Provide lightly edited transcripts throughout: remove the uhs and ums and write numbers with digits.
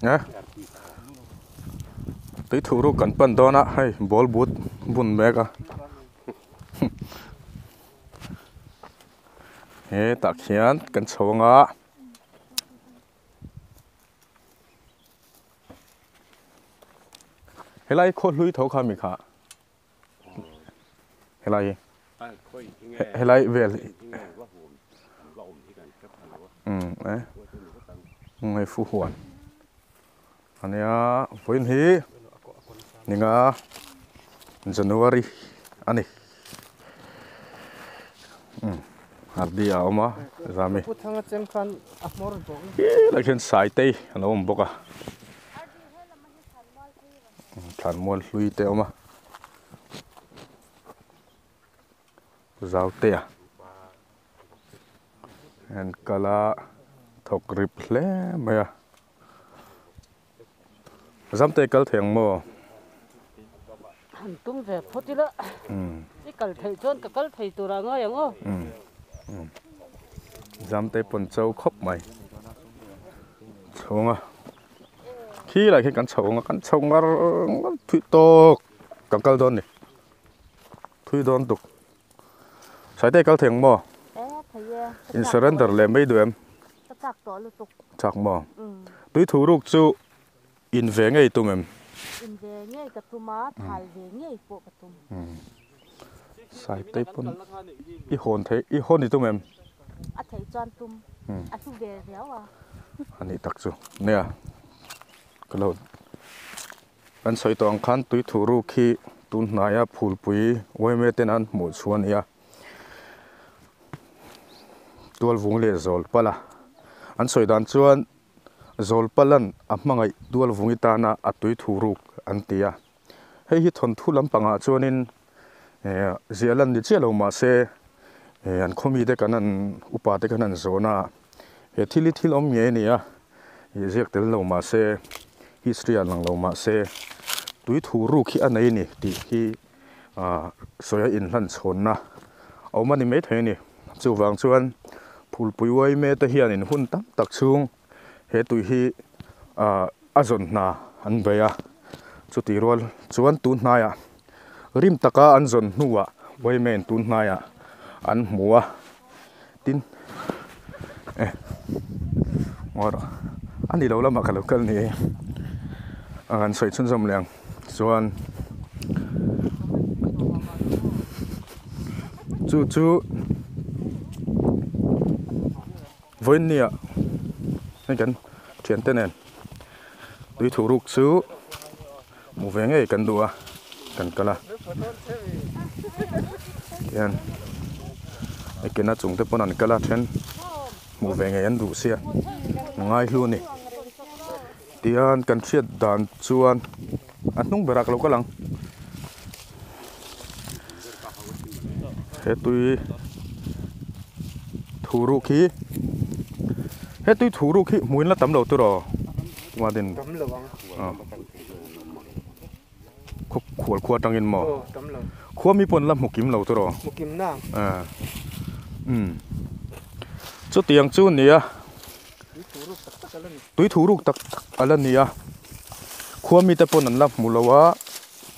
nhá tới thủ đô cần pan đó na hay ball bút bún mega he tak hian kan chhawanga helai kho hlui tho kha mi kha helai vel ngai fu huan ania voin hi ninga January ani hardi a oma zami puthanga chen khan amor bo lakhen sai te an om boka than mol hlui te oma zau te a en kala thok rip hle maya zamte kal theng mo tum về photila cái cල් thầy chôn cái cල් thầy tu ra ngó yang ngó zamte pon chau khop mai chonga khi lại khi kan chonga thui to kal don ni thui don tuk sai te kal theng mo in surrender le mai du em chắc to lu tuk chak mo tui thu ruk chu in ve ngei tum em in về nghe cái tu má thải về nghe bộ cái tu sai te pon i hon ni tum em à thầy chọn tum à tu về réo à ani tak chu nè kalo an soi tong khan tui thu ru khi tun naya phul pui oi me ten an mu chuan ya tual vung le zol pala an soi dan chuan zol palan a hmangai tual vungi tana a tui thu ru an tia hei hi thon thu lampanga chuanin zialan ni chelo ma se an khomi de kanan upa te kanan zona he thil om nge ni a hi zek tel lo ma se history an lang lo ma se tui thu ru khi anei ni ti hi soya in hlan chhon na awmani me the ni chu wang chuan phul pui wai me te hian in hun tam tak chung he tui hi azon na an beya chu ti rol chuan tu hnaya rim taka an zon hnuwa wai men tu hnaya an hmuwa tin ngor ani lo lama khalo kal ni an soi chun zom leng chuan chu voin nia hay kan thian tenen tui thu ruk chu mu ve ngei kan dua kan kala yan ekena chung te pon an kala then mu ve ngei an du sia ngai hlu ni tian kan thiat dan chuan an hnung berak lo kalang he tui thu ru khi he tui thu ru khi muin la tam lo tu ro ma din tam lo wang khwal khwa tangin mo tam lo khwa mi pon lam hukim lo tu ro mukim na chu tiang chu nia tui thu ruk tak ala nia khwa mi te pon an la mulawa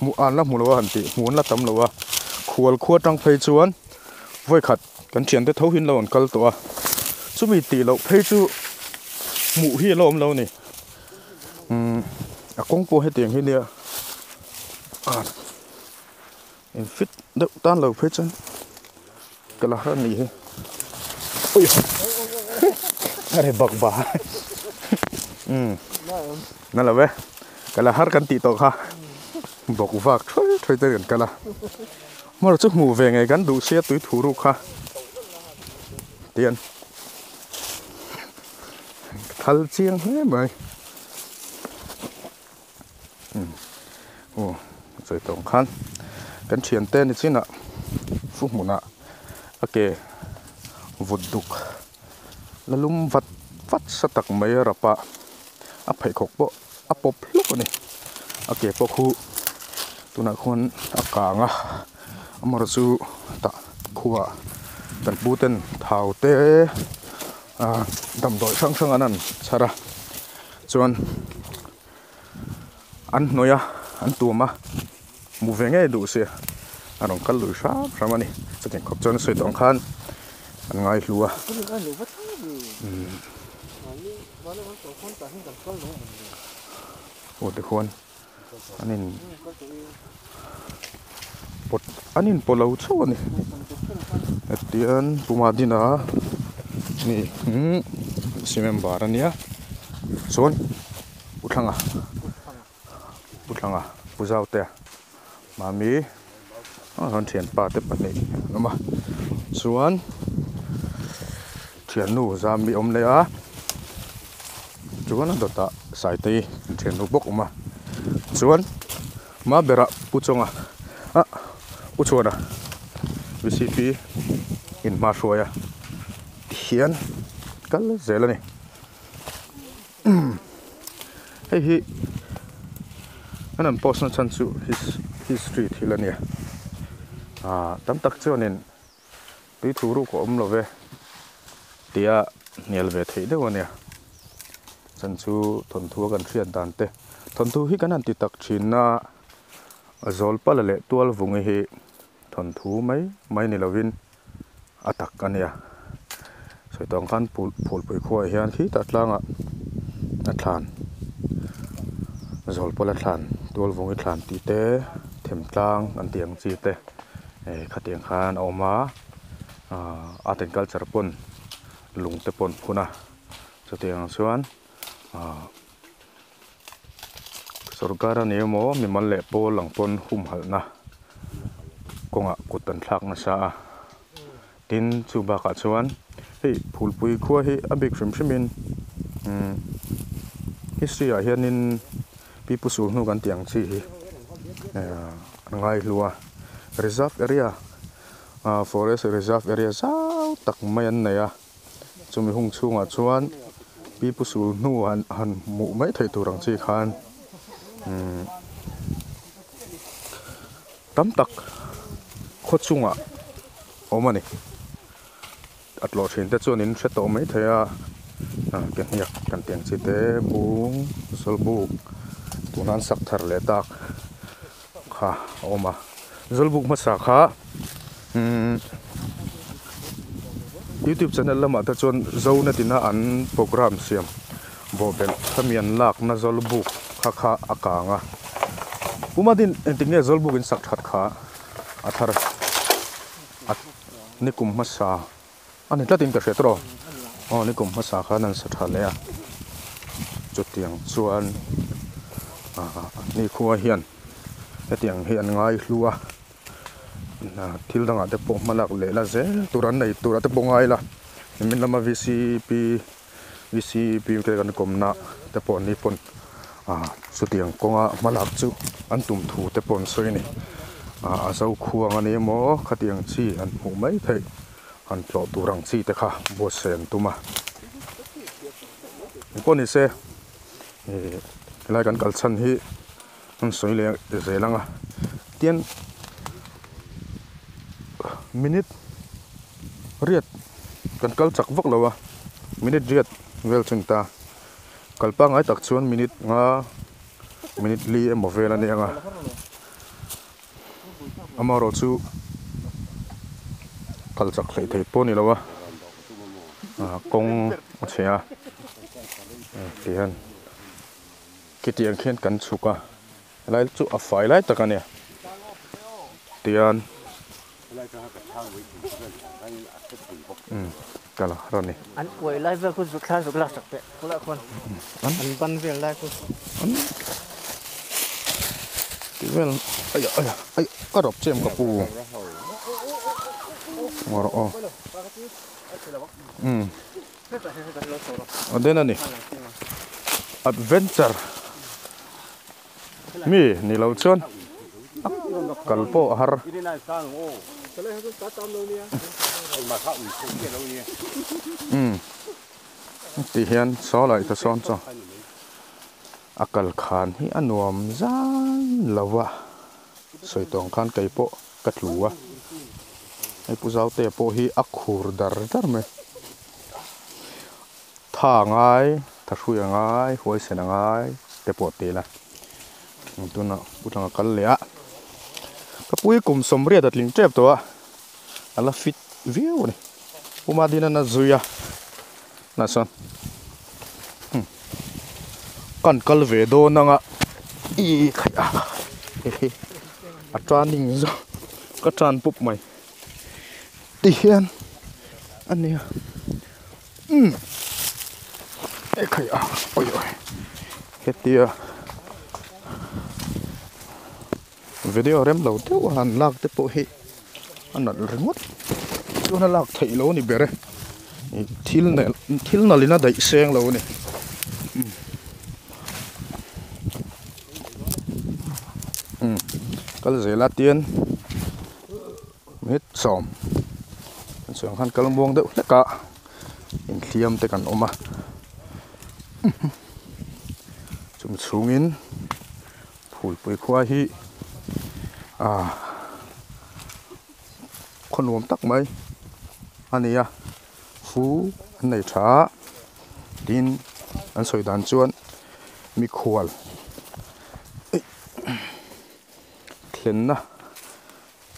mu an la mulawa han ti mun la tam lowa khwal khwa tang phei chuan voi khat kan thian te tho hin lo an kal to a chu mi ti lo phei chu mu hi lo om lo ni a kong po he tiang hi nia in fit đậu tan lầu phết chân cái là hơn gì ôi này bạc bà nó là vậy cái là hát căn tị tổ ha bọc vạc thôi tới gần cái là mà rồi chút mù về ngày gắn đủ xe túi thủ rục ha tiền thal chiang hết mày rồi tổng khăn kan thian te ni china fu muna ake vut duk lalum vat satak mai rapa a phai khok bo a pop luk ni ake po khu tuna khon akanga amar chu ta khuwa tan buten thau te dam doi sang sang anan chara chuan an noya an tuma mu venge du se arong kal lu sha ramani chatin khop chon soi tong khan an ngai lua o de khon anin polo choni etian pumadina ni simem barania chon utlanga puzaute mami han thian pa te pani ama chuan thian nu zami om le a chuan an dota sai te thian nu bok uma chuan ma bera puchonga uchuana VCP in ma shoya hian kal zelani hi anan posna chanchu history thilania tam tak chuanin tui thuru ko omlove tia nialve thei dewania chanchu thonthua kan thian dante thontu hi kanan ti tak thinna azol palale tual vungi hi thontu mai ni lovin atak kania soitong kan phul pui khoi hian hi tatlanga atlan zol pola thlan tual vungi thlan ti te them tlang an tiang chi te khatiang khan oma aten culture pon lung te pon phuna chutiang chuan sorkara nemo mimal le pol lang pon hum halna konga kutan thlak na sa tin chuba ka chuan hei phulpui khuwa hi abik shrimshrimin history a hianin pipu su nu kan tiang chi hi ngai lua reserve area forest reserve area zau tak mai an neya chumi hung chunga chuan pipu su nu han mu mai thei turang chi khan tam tak khochunga omani atlo thin te chuan in hreto mai theya kan hiak kan tiang chi te bung solbuk tunan sak thar le tak kha oma zolbuk ma sa kha YouTube channel lama ta chuan zona tina an program siam bobel thamian lak na zolbuk kha akanga pumadin entinge zolbuk in sak that kha athar at nikum masa ani tlatin ka hretro nikum masa kha nan sa thale a chutiang chuan ni khuwa hian etiang hian ngai hlua thil danga te pok malak le la ze turan nei tura te pongai la min lama VCP ke kan komna te pon ni pon chutiang konga malak chu an tum thu te pon soini azau khuang ani mo khatiang chi an mu mai thei an tlo turang chi te kha bo sen tuma poni se lai kan kalchan hi an soile zelanga tian minute riat kan kal chak vak lawa minute riat vel chungta kalpa ngai tak chuan minute li emo vel ani anga amaro chu kal chak thei thei poni lawa kong chea tian kitiang khen kan chuka lai chu a fai lai takania tian kala rani an oi lai ve ku zu kha zu la sak pe kula kon an ban ve lai ku tivel ay karop chem ka pu moro adena ni adventure mi ni lo chon kalpo har ti hian so lai ta son cho akal khan hi anuam zan lawa soitong khan kaipo katluwa ai puzau te po hi akhur dar me tha ngai tha hrui ngai hoi sen ngai te po te la tu na putang kal lea kapui kum somria dat ling trep to ala fit view ni uma dina na zuya na son kan kal ve do na nga i khaya a training zo ka tran pup mai ti hian ania e khaya oi oi hetia video rem lo te han lak te po hi an ringot chu na lak thei lo ni bere thil na lina dai seng lo ni kal zela tien mit som song han kal buang de leka in thiam te kan oma chum chungin phul pui khwa hiคนรวมตักไหมอันนี้ฟูอันไหนช้าดินอันสวยดันจวนมีขวลเห็นนะ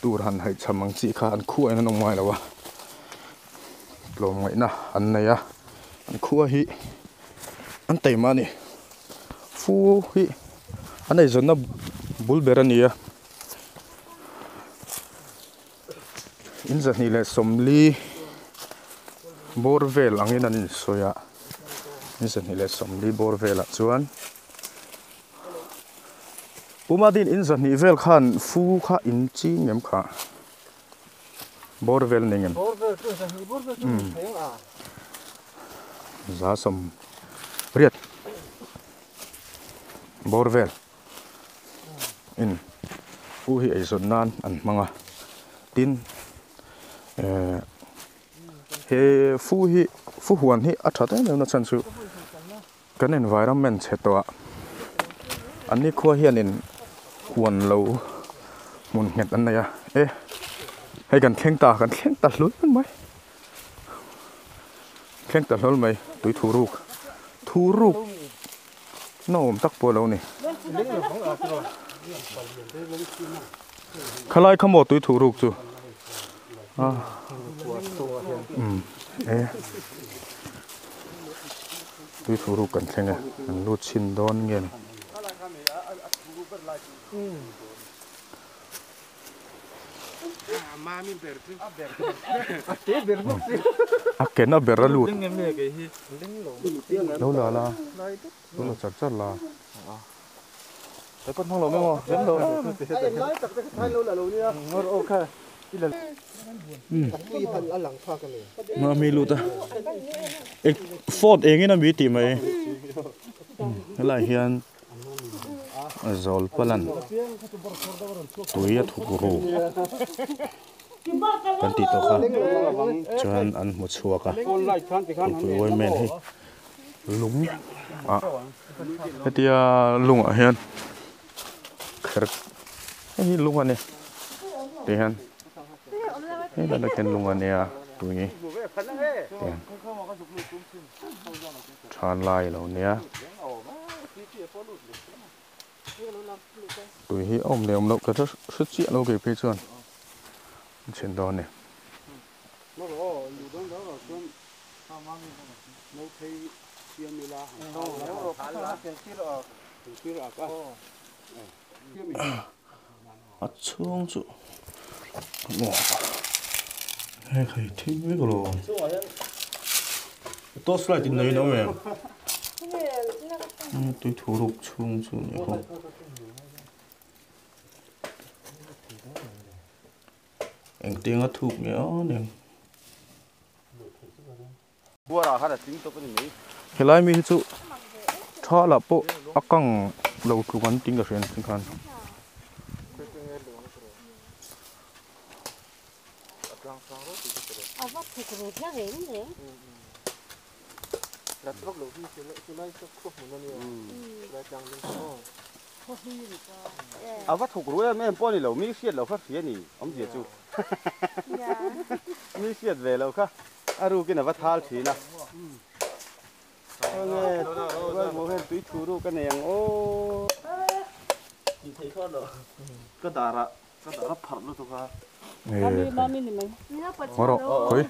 ตูรันให้ชมังจีขาอันคู่อันนั้นออกมาแล้ววะลงไว้นะอันไหนอันคู่ฮิอันเต็มมานี่ฟูฮิอันไหนจนนะบุลเบรันนี่อินจะนี่แหละสมลีบอร์เวลอังนี้นั่นสวยอ่ะอินจะนี่แหละสมลีบอร์เวลจวนอุมาดินอินจะนี่เวลขันฟูข้าอินจีเมียมข้าบอร์เวลนี่เงี้ยจะสมเรียดบอร์เวลอินฟูฮีไอส่วนนั้นอันมังอ่ะดินเฮฟูหวนฮีอัฐแต่เดี๋ยวนั้นฉันสู้กัน environment เช่ตัวอันนี้ขั้วเฮียนินหวนเราหมุนเห็ดอันไหนให้กันแข่งตาลุ้นมันไหมแข่งตาลุ้นไหมตุยทูรุกน้องตักปัวเรานี่ขลายขโมยตุยทูรุกจูตุยทูรุกกันแข่งมันรูดชินดอนเงี้ยอักเกนน่ะเบรลูดแล้วล่ะแล้วจัดจัดล่ะแต่คนท้องเราไม่มอเล่นเราโอเคมามีลูดอ่ะเอ็กฟอร์ดเองนี่นะมีตีไหมอะไรเฮียนจอลพลันตัวยัดถูกรูกันติดตัวค่ะจวนอันหมดชัวร์ค่ะตัวไว้แมนให้ลุงเดียลุงอ่ะเฮียนครึกนี่ลุงอันนี้เดียนนี่เราได้กินลุงอันนี้ตัวนี้ชานลายเหล่านี้tuổi hi ôm này ôm lộc cái rất chuyện lâu cái phía trên trên đó này xuống chỗ hay khai thích mấy cái đồ tốt lại tin này đâu mẹ tôi thủ đục xuống chỗ này không anh tiếng ở thục nhớ nè cái này mình chú cho là bộ ác căng lâu cứ quán tiếng cái chuyện khăn vắt thục rồi mấy em bỏ đi lâu mi xiết lâu phát phía nỉ ông diệt chú mi xiết về lâu khác ru cái nào vắt thal thì na nghe bố hen túi chú ru cái này ô chỉ thấy con rồi có đà ra phật luôn thôi cả mami ni mai ngoro koi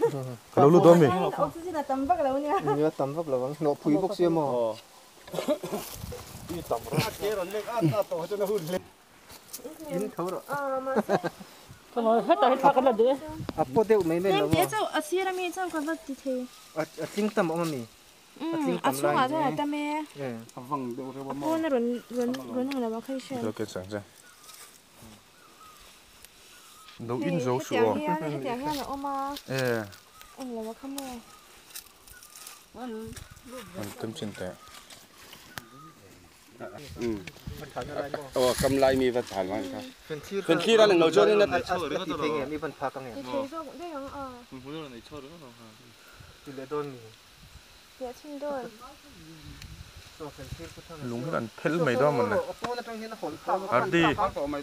kalau lu domi oxygen na tambak law niya Nhớ tầm vấp là nó phui bốc xia mà. đi tầm ra kia rồi lên ăn ta tổ cho nó hùn lên In thấu rồi. kamo heta heta kala de À, po tiêu mấy bên Nên là tía cháu ở xia ra mi cháu có vật gì thế? à, chính tâm ông mì. À xuống à thôi ta mẹ. vâng đều rồi Cô nó run hàng là bao khai xem. được cái sáng ra nấu in Cái dấu tiếng sủa hea là oma. Anh là bao khăm mơ. mình tâm chân tệ cầm lại mi vật thản lại cả Phần phần khi ra là nấu cho nên là thì thế nghe mi phần phá căng nghe. Thì thế cho cũng đây không à. Thì để đôn mi. Dạ xin đôi. lúng cái đàn phèn mấy đó mình này Po nó trong hiện nó hỗn phá. đi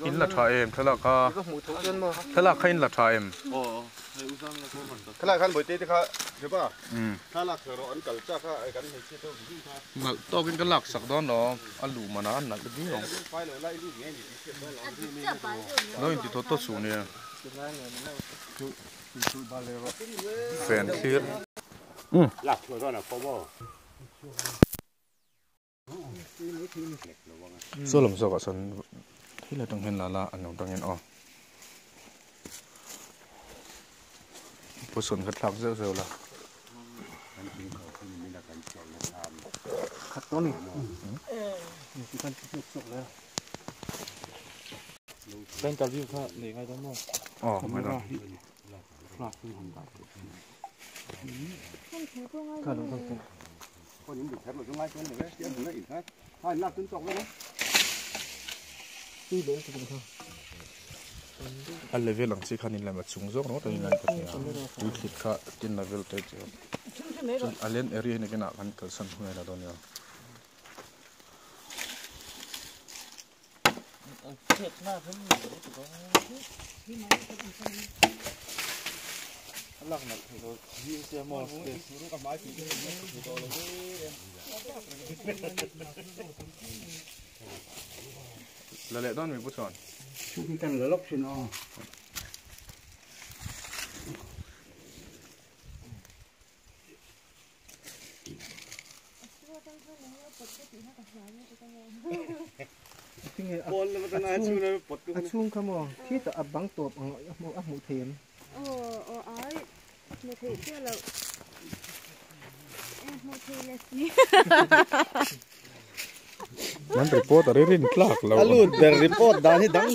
in là thà em thế là cả Có mù thấu chân mà. thế là khi in là thà em cái là khăn bồi tê thì khá thế ba khá là khởi rồi cần chắc cái cái này chưa tôi cũng khá mà to cái lạc sặc đó nó ăn lù mà nó ăn là cái gì không phải là lại đi nghe gì nó in thì tốt số nè phèn kia lạc rồi là có bao số làm sao cả sân thế là trong hiện là anh trong hiện bữa xuân khát lạc rêu rêu là Khát to nè. Chỉ cần chút sụp rồi. Bên cạnh view khác để ngay đó mà. mấy đó Cả đúng không? có những việc thép mà trong ngay trong này cái nó ít hết hai lạc tính trọng đấy Đi đến thì cũng thôi. anh level lang chỉ khăn in làm một chung dốc nó tới này cái này tuy khít khá tin level tới chứ alien area này cái nào khăn cơ sản huề là đâu nhỉ Lắc mặt thì nó view xe mò là lẽ đó mình bút chọn khi cần là lốc xin nó Cái nghe bol là cái này chú nó bật cái chung không mà. Khi ta bắn tộp ấp mù thêm. Ấy. Một thể chưa là. Một thể là gì?นั้นreportอะไรรินคลากเรา alu der report dah ni dang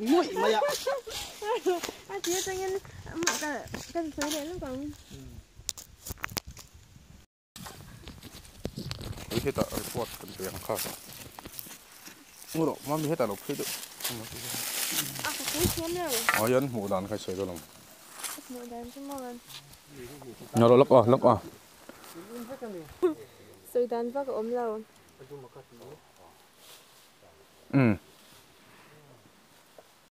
ngui maya À tía cho nhân cái phơi đấy nó còn. ไอ้ที่ต่อ report กันเปลี่ยนข้าวงูหรอมันมีให้แต่เราพิจารณา À có cũng xem rồi. อ๋อยันหมูดานใครใช้ตัวลง Một đàn cho mọi người. เนาะเราลับอ่ะ Sợi đàn vác ốm lâu.